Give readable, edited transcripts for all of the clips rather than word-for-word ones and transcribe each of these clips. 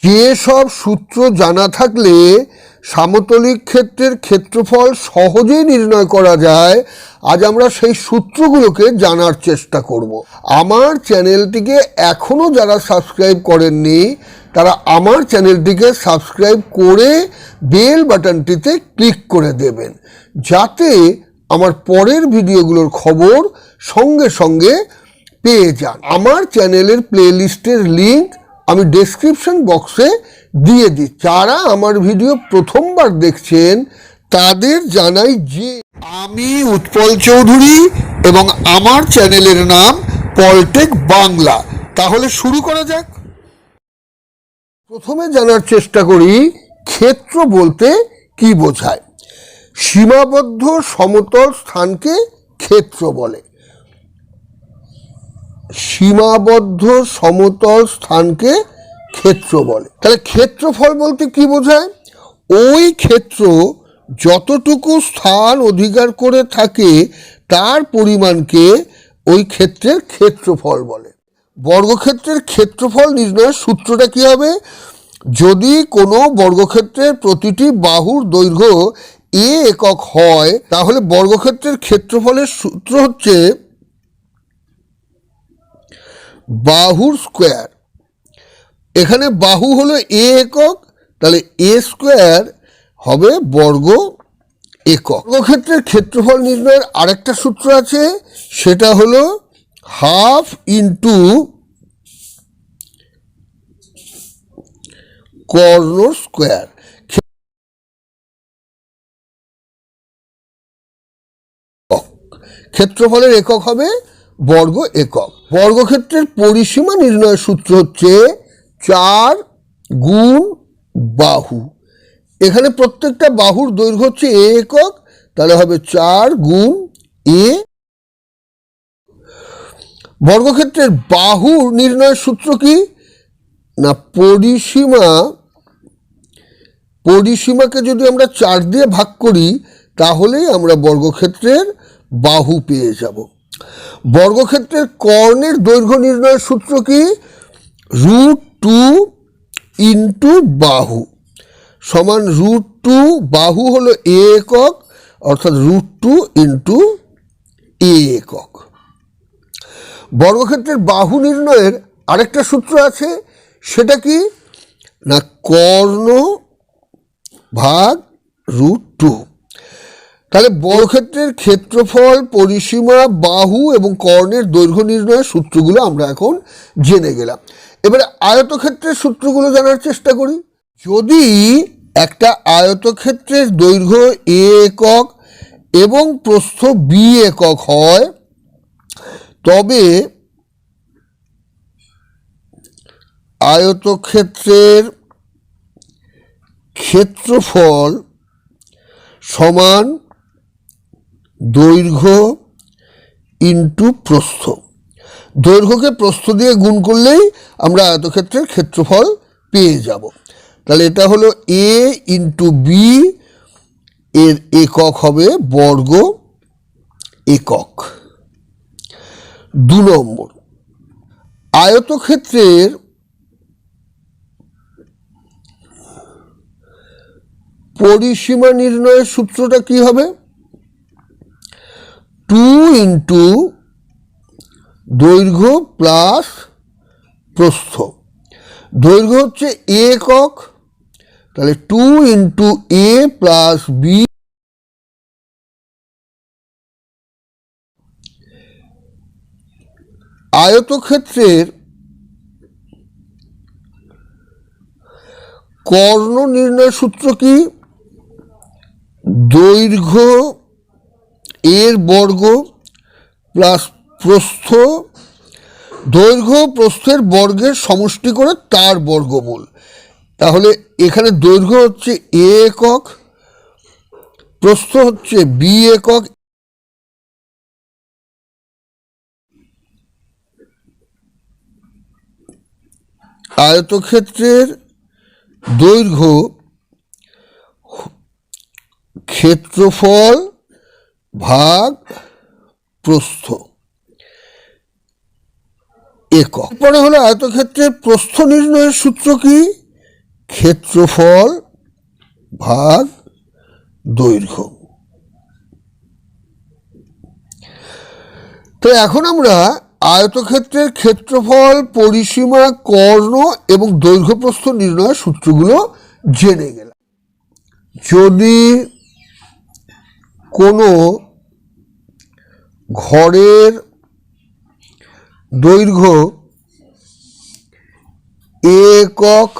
যে সব সূত্র জানা থাকলে সমতলিক ক্ষেত্রের ক্ষেত্রফল সহজেই নির্ণয় করা যায়, আজ আমরা সেই সূত্রগুলোকে জানার চেষ্টা করব। আমার চ্যানেলটিকে এখনও যারা সাবস্ক্রাইব করেননি তারা আমার চ্যানেলটিকে সাবস্ক্রাইব করে বেল বাটনটিতে ক্লিক করে দেবেন, যাতে আমার পরের ভিডিওগুলোর খবর সঙ্গে সঙ্গে পেয়ে যান। আমার চ্যানেলের প্লেলিস্টের লিঙ্ক আমি ডেসক্রিপশন বক্সে দিয়ে দিই। যারা আমার ভিডিও প্রথমবার দেখছেন তাদের জানাই যে আমি উৎপল চৌধুরী এবং আমার চ্যানেলের নাম পলটেক বাংলা। তাহলে শুরু করা যাক। প্রথমে জানার চেষ্টা করি ক্ষেত্র বলতে কি বোঝায়। সীমাবদ্ধ সমতল স্থানকে ক্ষেত্র বলে। সীমাবদ্ধ সমতল স্থানকে ক্ষেত্র বলে। তাহলে ক্ষেত্রফল বলতে কি বোঝায়? ওই ক্ষেত্র যতটুকু স্থান অধিকার করে থাকে তার পরিমাণকে ওই ক্ষেত্রের ক্ষেত্রফল বলে। বর্গক্ষেত্রের ক্ষেত্রফল নির্ণয়ের সূত্রটা কি হবে? যদি কোনো বর্গক্ষেত্রের প্রতিটি বাহুর দৈর্ঘ্য a একক হয়, তাহলে বর্গক্ষেত্রের ক্ষেত্রফলের সূত্র হচ্ছে বাহুর স্কোয়ার। এখানে বাহু হলো a একক, তাহলে a স্কোয়ার হবে বর্গ একক। বর্গক্ষেত্রের ক্ষেত্রফল নির্ণয়ের আরেকটা সূত্র আছে, সেটা হলো হাফ ইন্টু কর্ণ স্কোয়ার। ক্ষেত্রফলের একক হবে বর্গ একক। বর্গক্ষেত্রের পরিসীমা নির্ণয়ের সূত্র হচ্ছে 4 গুণ বাহু। এখানে প্রত্যেকটা বাহুর দৈর্ঘ্য হচ্ছে a একক, তাহলে হবে 4 গুণ a। বর্গক্ষেত্রের বাহু নির্ণয়ের সূত্র কি না? পরিসীমাকে যদি আমরা 4 দিয়ে ভাগ করি তাহলেই আমরা বর্গক্ষেত্রের বাহু পেয়ে যাব। বর্গক্ষেত্রের কর্ণের দৈর্ঘ্য নির্ণয়ের সূত্র কি? √2 ইন্টু বাহু সমান √2। বাহু হলো a একক, অর্থাৎ √2 ইন্টু a একক। বর্গক্ষেত্রের বাহু নির্ণয়ের আরেকটা সূত্র আছে, সেটা কি না? কর্ণ ভাগ √2। তাহলে বর্গক্ষেত্রের ক্ষেত্রফল, পরিসীমা, বাহু এবং কর্ণের দৈর্ঘ্য নির্ণয়ের সূত্রগুলো আমরা এখন জেনে গেলাম। এবারে আয়তক্ষেত্রের সূত্রগুলো জানার চেষ্টা করি। যদি একটা আয়তক্ষেত্রের দৈর্ঘ্য a একক এবং প্রস্থ b একক হয়, তবে আয়তক্ষেত্রের ক্ষেত্রফল সমান দৈর্ঘ্য ইন্টু প্রস্থ। দৈর্ঘ্যকে প্রস্থ দিয়ে গুণ করলেই আমরা আয়তক্ষেত্রের ক্ষেত্রফল পেয়ে যাব। তাহলে এটা হলো a ইন্টু b, এর একক হবে বর্গ একক। 2 নম্বর, আয়তক্ষেত্রের পরিসীমা নির্ণয়ের সূত্রটা কি হবে? 2 ইন্টু দৈর্ঘ্য প্লাস প্রস্থ। দৈর্ঘ্য হচ্ছে a একক, তাহলে 2 ইন্টু a প্লাস b। আয়তক্ষেত্রের কর্ণ নির্ণয় সূত্র কি? দৈর্ঘ্য এর বর্গ প্লাস প্রস্থ, দৈর্ঘ্য প্রস্থের বর্গের সমষ্টি করে তার বর্গমূল। তাহলে এখানে দৈর্ঘ্য হচ্ছে a একক, প্রস্থ হচ্ছে b একক। আয়তক্ষেত্রের দৈর্ঘ্য ক্ষেত্রফল ভাগ প্রস্থ একক। পরে হলো আয়তক্ষেত্রের প্রস্থ নির্ণয়ের সূত্র কি? ক্ষেত্রফল ভাগ দৈর্ঘ্য। তো এখন আমরা আয়তক্ষেত্রের ক্ষেত্রফল, পরিসীমা, কর্ণ এবং দৈর্ঘ্যপ্রস্থ নির্ণয়ের সূত্রগুলো জেনে গেলাম। যদি কোনো ঘরের দৈর্ঘ্য a একক,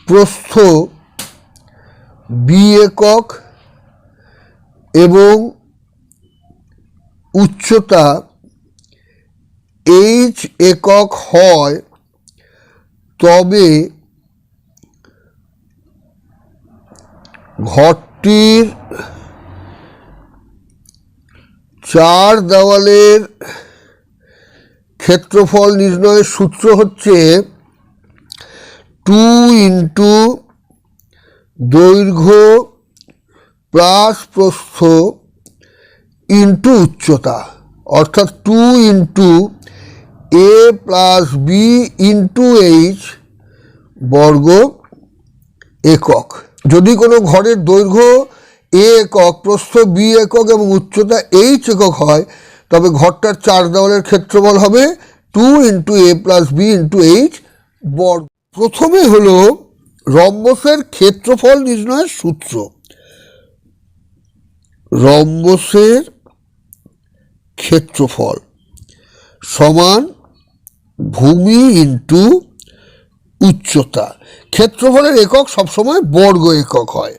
প্রস্থ b একক এবং উচ্চতা h একক হয়, তবে ঘরটির 4 দেওয়ালের ক্ষেত্রফল নির্ণয়ের সূত্র হচ্ছে 2 ইন্টু দৈর্ঘ্য প্লাস প্রস্থ ইন্টু উচ্চতা, অর্থাৎ 2 into a plus b into h বর্গ একক। যদি কোনো ঘরের দৈর্ঘ্য a একক, প্রস্থ b একক এবং উচ্চতা h একক হয়, তবে ঘরটার 4 দেওয়ালের ক্ষেত্রফল হবে 2 into a plus b into h বর্গ। প্রথমে হলো রম্বসের ক্ষেত্রফল নির্ণয়ের সূত্র। রম্বসের ক্ষেত্রফল সমান ভূমি ইন্টু উচ্চতা। ক্ষেত্রফলের একক সবসময় বর্গ একক হয়।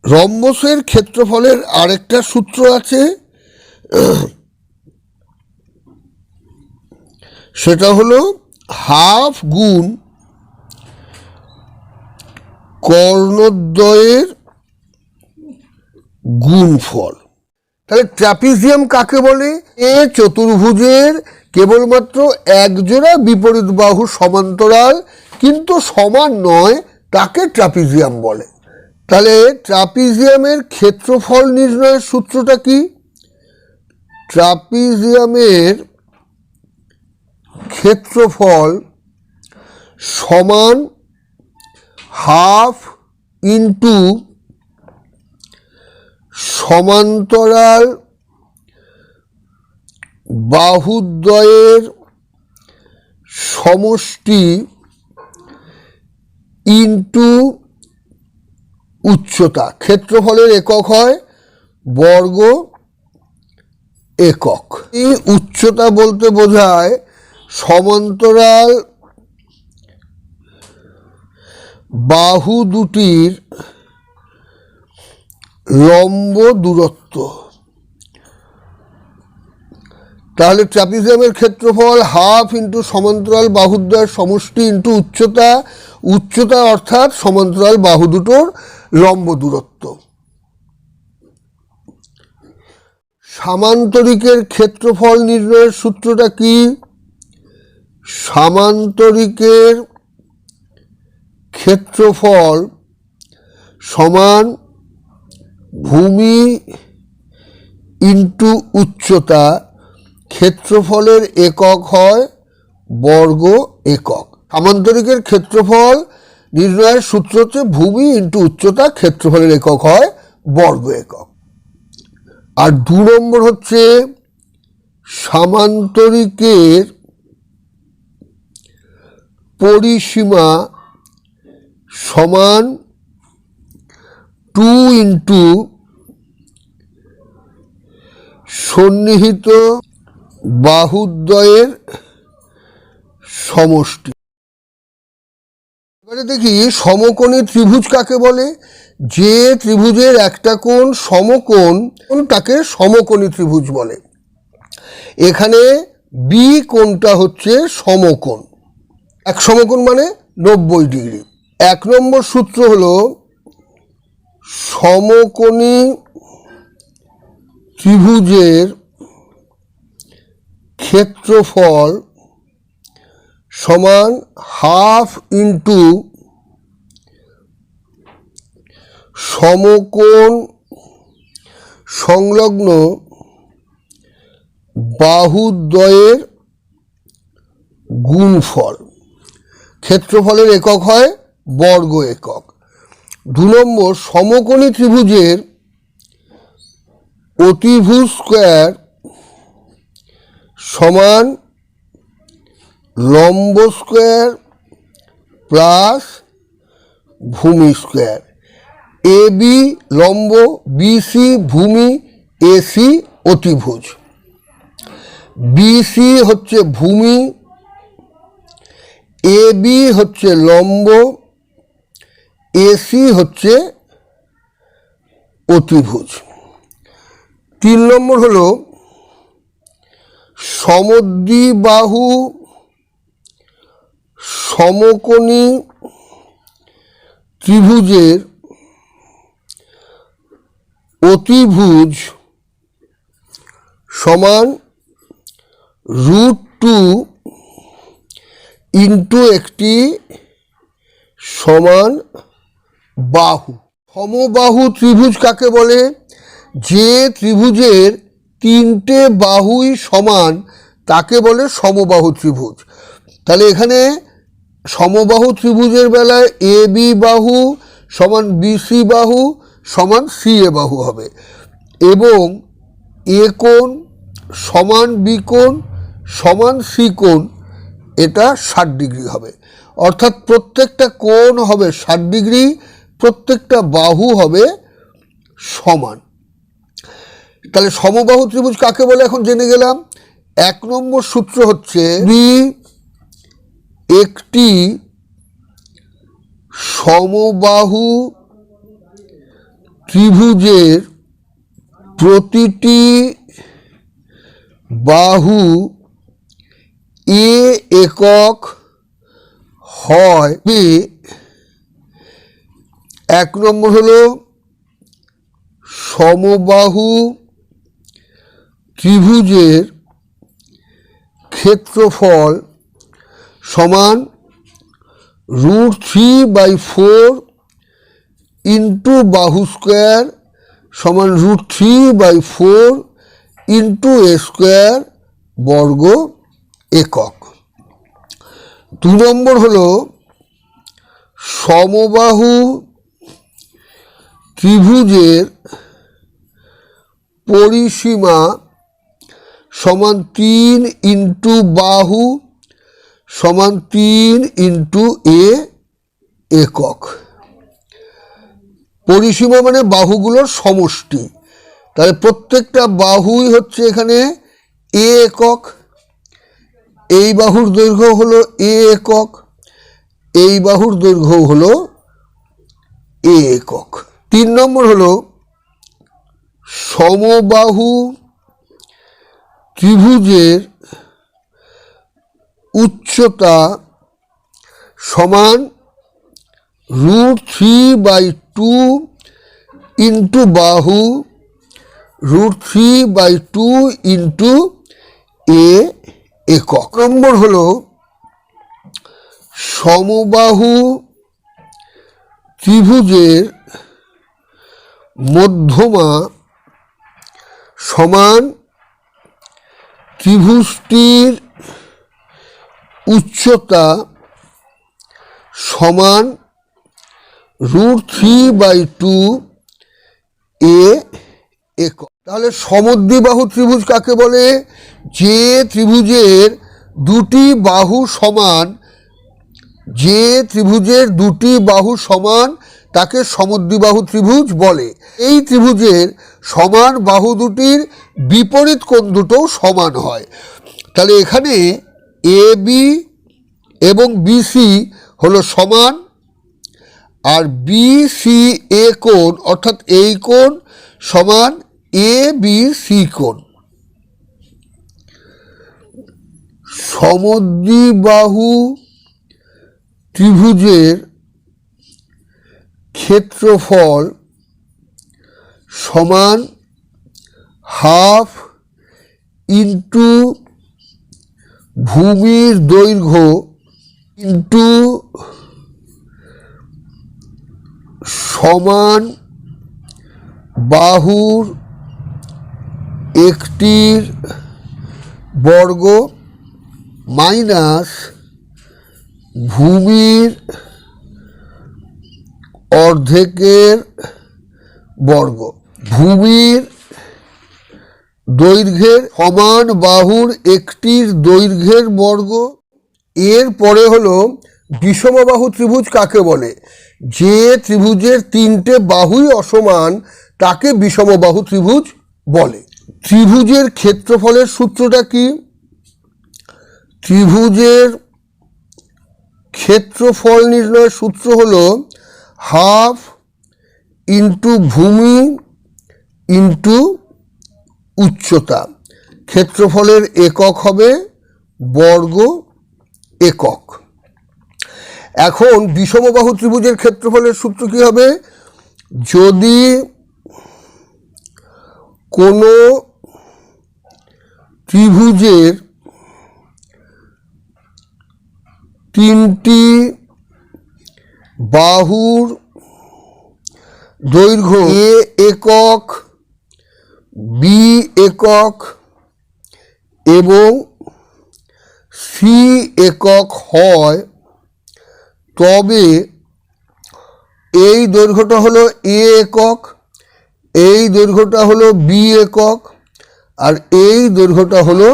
রম্বসের ক্ষেত্রফলের আরেকটা সূত্র আছে, সেটা হলো হাফ গুণ কর্ণদ্বয়ের গুণফল। তাহলে ট্রাপিজিয়াম কাকে বলে? এ চতুর্ভুজের কেবলমাত্র একজোড়া বিপরীত বাহু সমান্তরাল কিন্তু সমান নয়, তাকে ট্রাপিজিয়াম বলে। তাহলে ট্রাপিজিয়ামের ক্ষেত্রফল নির্ণয়ের সূত্রটা কি? ট্রাপিজিয়ামের ক্ষেত্রফল সমান হাফ ইন্টু সমান্তরাল বাহুদ্বয়ের সমষ্টি ইন্টু উচ্চতা। ক্ষেত্রফলের একক হয় বর্গ একক। এই উচ্চতা বলতে বোঝায় সমান্তরাল বাহু দুটির লম্ব দূরত্ব। তাহলে ট্রাপিজিয়ামের ক্ষেত্রফল হাফ ইন্টু সমান্তরাল বাহুদ্বয়ের সমষ্টি ইন্টু উচ্চতা, উচ্চতা অর্থাৎ সমান্তরাল বাহু দুটোর লম্ব দূরত্ব। সামান্তরিকের ক্ষেত্রফল নির্ণয়ের সূত্রটা কি? সামান্তরিকের ক্ষেত্রফল সমান ভূমি ইন্টু উচ্চতা। ক্ষেত্রফলের একক হয় বর্গ একক। সামান্তরিকের ক্ষেত্রফল নির্ণয়ের সূত্র হচ্ছে ভূমি ইন্টু উচ্চতা, ক্ষেত্রফলের একক হয় বর্গ একক। আর 2 নম্বর হচ্ছে সামান্তরিকের পরিসীমা সমান 2 ইন্টু সন্নিহিত বাহুদ্বয়ের সমষ্টি। এবারে দেখি সমকোণী ত্রিভুজ কাকে বলে? যে ত্রিভুজের একটা কোণ সমকোণ তাকে সমকোণী ত্রিভুজ বলে। এখানে বি কোণটা হচ্ছে সমকোণ। এক সমকোণ মানে 90 ডিগ্রি। 1 নম্বর সূত্র হলো সমকোণী ত্রিভুজের ক্ষেত্রফল সমান হাফ ইন্টু সমকোণ সংলগ্ন বাহুদ্বয়ের গুণফল। ক্ষেত্রফলের একক হয় বর্গ একক। 2 নম্বর, সমকোণী ত্রিভুজের অতিভুজ স্কোয়ার সমান লম্ব স্কোয়ার প্লাস ভূমি স্কোয়ার। এ বি লম্ব, বিসি ভূমি, এসি অতিভুজ। বিসি হচ্ছে ভূমি, এ বি হচ্ছে লম্ব, এসি হচ্ছে অতিভুজ। 3 নম্বর হলো সমদ্বিবাহু সমকোণী ত্রিভুজের অতিভুজ সমান √2 ইন্টু একটি সমান বাহু। সমবাহু ত্রিভুজ কাকে বলে? যে ত্রিভুজের 3টে বাহুই সমান তাকে বলে সমবাহু ত্রিভুজ। তাহলে এখানে সমবাহু ত্রিভুজের বেলায় এ বি বাহু সমান বিসি বাহু সমান সিএ বাহু হবে, এবং এ কোণ সমান বি কোণ সমান সি কোণ, এটা 60 ডিগ্রি হবে। অর্থাৎ প্রত্যেকটা কোণ হবে 60 ডিগ্রি, প্রত্যেকটা বাহু হবে সমান। তাহলে সমবাহু ত্রিভুজ কাকে বলে এখন জেনে গেলাম। 1 নম্বর সূত্র হচ্ছে একটি সমবাহু ত্রিভুজের প্রতিটি বাহু এ একক হয়। 1 নম্বর হলো সমবাহু ত্রিভুজের ক্ষেত্রফল সমান √3/4 ইন্টু বাহু স্কোয়ার সমান √3/4 ইন্টু এ স্কোয়ার বর্গ একক। 2 নম্বর হলো সমবাহু ত্রিভুজের পরিসীমা সমান 3 ইন্টু বাহু সমান 3 ইন্টু এ একক। পরিসীমা মানে বাহুগুলোর সমষ্টি। তাহলে প্রত্যেকটা বাহুই হচ্ছে এখানে এ একক। এই বাহুর দৈর্ঘ্য হলো এ একক, এই বাহুর দৈর্ঘ্য হলো এ একক। 3 নম্বর হলো সমবাহু ত্রিভুজের উচ্চতা সমান √3/2 ইন্টু বাহু √3/2 ইন্টু এ একক। নম্বর হলো সমবাহু ত্রিভুজের মধ্যমা সমান ত্রিভুজটির উচ্চতা সমান √3/2 এ একক। তাহলে সমদ্বিবাহু ত্রিভুজ কাকে বলে? যে ত্রিভুজের দুটি বাহু সমান, যে ত্রিভুজের দুটি বাহু সমান তাকে সমদ্বিবাহু ত্রিভুজ বলে। এই ত্রিভুজের সমান বাহু দুটির বিপরীত কোণ দুটোও সমান হয়। তাহলে এখানে এ বি এবং বিসি হলো সমান, আর বিসি এ কোণ অর্থাৎ এই কোণ সমান এ বি সি কোণ। সমদ্বিবাহু ত্রিভুজের ক্ষেত্রফল সমান ½ ইন্টু ভূমির দৈর্ঘ্য ইন্টু সমান বাহুর একটির বর্গ মাইনাস ভূমির অর্ধেকের বর্গ। ভূমির দৈর্ঘ্যের সমান বাহুর একটির দৈর্ঘ্যের বর্গ। এর পরে হলো বিষমবাহু ত্রিভুজ কাকে বলে? যে ত্রিভুজের তিনটে বাহুই অসমান তাকে বিষমবাহু ত্রিভুজ বলে। ত্রিভুজের ক্ষেত্রফলের সূত্রটা কি? ত্রিভুজের ক্ষেত্রফল নির্ণয়ের সূত্র হলো হাফ ইন্টু ভূমি ইন্টু উচ্চতা। ক্ষেত্রফলের একক হবে বর্গ একক। এখন বিষমবাহু ত্রিভুজের ক্ষেত্রফলের সূত্র কি হবে? যদি কোনো ত্রিভুজের তিনটি বাহুর দৈর্ঘ্য এ একক, বি একক এবং সি একক হয়, তবে এই দৈর্ঘ্যটা হলো এ একক, এই দৈর্ঘ্যটা হলো বি একক, আর এই দৈর্ঘ্যটা হলো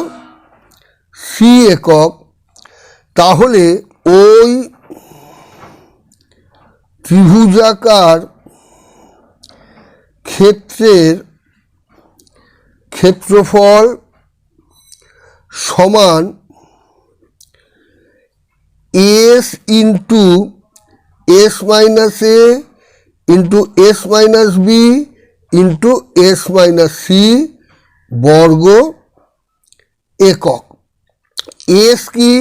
সি একক। তাহলে ওই ত্রিভুজাকার ক্ষেত্রের ক্ষেত্রফল সমান S into S minus A into S minus B into S minus C বর্গ একক। এস কি?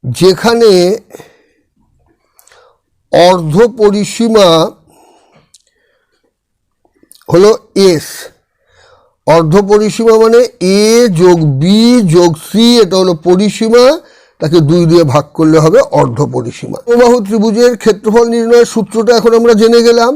যেখানে অর্ধ পরিসীমা হলো এস। অর্ধ পরিসীমা মানে এ যোগ বি যোগ সি, এটা হলো পরিসীমা, তাকে 2 দিয়ে ভাগ করলে হবে অর্ধ পরিসীমা। সমবাহু ত্রিভুজের ক্ষেত্রফল নির্ণয়ের সূত্রটা এখন আমরা জেনে গেলাম।